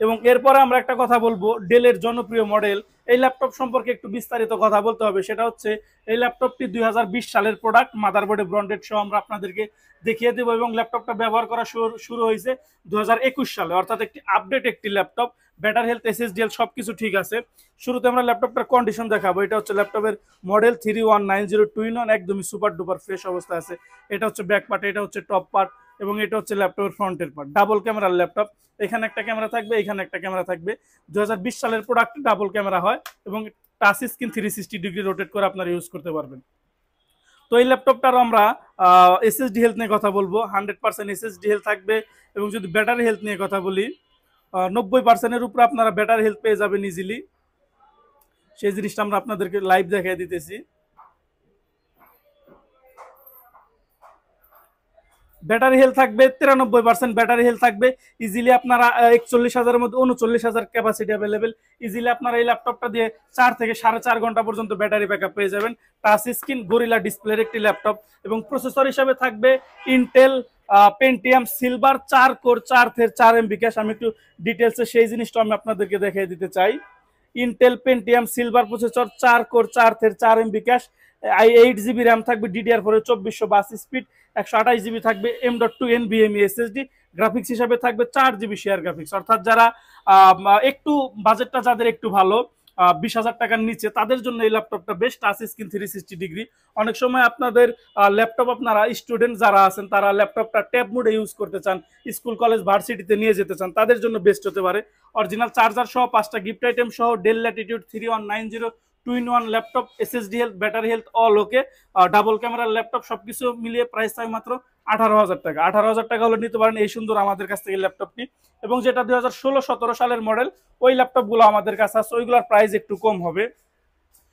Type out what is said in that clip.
এবং এরপরে আমরা একটা কথা বলবো ডেলের জনপ্রিয় মডেল। এই ল্যাপটপ সম্পর্কে একটু বিস্তারিত কথা বলতে হবে, সেটা হচ্ছে এই ল্যাপটপটি 2020 সালের প্রোডাক্ট, মাদারবোর্ডে ব্র্যান্ডেড সহ আমরা আপনাদেরকে দেখিয়ে দেবো। এবং ল্যাপটপটা ব্যবহার করা শুরু হয়েছে 2021 সালে, অর্থাৎ একটি আপডেট একটি ল্যাপটপ। ব্যাটারি হেলথ, এসএসডিএল সবকিছু ঠিক আছে। শুরুতে আমরা ল্যাপটপটার কন্ডিশন দেখাবো। এটা হচ্ছে ল্যাপটপের মডেল 31902 একদমই সুপার ডুপার ফ্রেশ অবস্থায় আছে। এটা হচ্ছে ব্যাক পার্ট, এটা হচ্ছে টপ পার্ট, এবং এটা হচ্ছে ল্যাপটপের ফ্রন্টের পার্ট। ডাবল ক্যামেরার ল্যাপটপ, এখানে একটা ক্যামেরা থাকবে, এখানে একটা ক্যামেরা থাকবে। 2020 সালের প্রোডাক্ট, ডাবল ক্যামেরা হয় এবং টাচ স্ক্রিন 360 ডিগ্রি রোটেট করে আপনারা ইউজ করতে পারবেন। তো এই ল্যাপটপটার আমরা এসএসডি হেলথ নিয়ে কথা বলবো। 100% এসএসডি হেলথ থাকবে। এবং যদি ব্যাটারি হেলথ নিয়ে কথা বলি, 90%-এর উপরে আপনারা ব্যাটারি হেলথ পেয়ে যাবেন ইজিলি। সেই জিনিসটা আমরা আপনাদেরকে লাইভ দেখাই দিতেছি। ব্যাটারি হেলথ থাকবে 93%, ব্যাটারি হেলথ থাকবে ইজিলি। আপনারা 41,000-এর মধ্যে 39,000 ক্যাপাসিটি অ্যাভেলেবেল। ইজিলি আপনারা এই ল্যাপটপটা দিয়ে 4 থেকে 4.5 ঘন্টা পর্যন্ত ব্যাটারি ব্যাকআপ পেয়ে যাবেন। টাচ স্ক্রিন, গরিলা ডিসপ্লের একটি ল্যাপটপ। এবং প্রসেসর হিসাবে থাকবে Intel Pentium silver 4 core 4 MB cash. আমি একটু ডিটেলসে সেই জিনিসটা আমি আপনাদেরকে দেখিয়ে দিতে চাই। Intel Pentium silver processor, 4 core 4 MB cash, 8 GB RAM থাকবে, DDR4 2422 স্পিড, 128 GB থাকবে M.2 NVMe SSD। গ্রাফিক্স হিসাবে থাকবে 4 GB শেয়ার গ্রাফিক্স। অর্থাৎ যারা একটু বাজেটটা যাদের একটু ভালো, 20,000 টাকার নিচে, তাদের জন্য এই ল্যাপটপটা বেস্ট। Touch screen 360 degree. অনেক সময় আপনাদের ল্যাপটপ, আপনারা স্টুডেন্ট যারা আছেন তারা ল্যাপটপটা ট্যাব মোডে ইউজ করতে চান, স্কুল কলেজ ভার্সিটিতে নিয়ে যেতে চান, তাদের জন্য বেস্ট হতে পারে। অরিজিনাল চার্জার সহ 5টা গিফট আইটেম সহ del Latitude 3190 2-in-1 laptop, SSD health, battery health all ওকে, ডাবল ক্যামেরার ল্যাপটপ, সবকিছু মিলিয়ে প্রাইস থাকবে মাত্র 18,000 টাকা। 18,000 টাকা হলে নিতে পারেন এই সুন্দর আমাদের কাছ থেকে ল্যাপটপটি। এবং যেটা 2016-17 সালের মডেল, ওই ল্যাপটপগুলো আমাদের কাছে আছে, ওইগুলোর প্রাইস একটু কম হবে।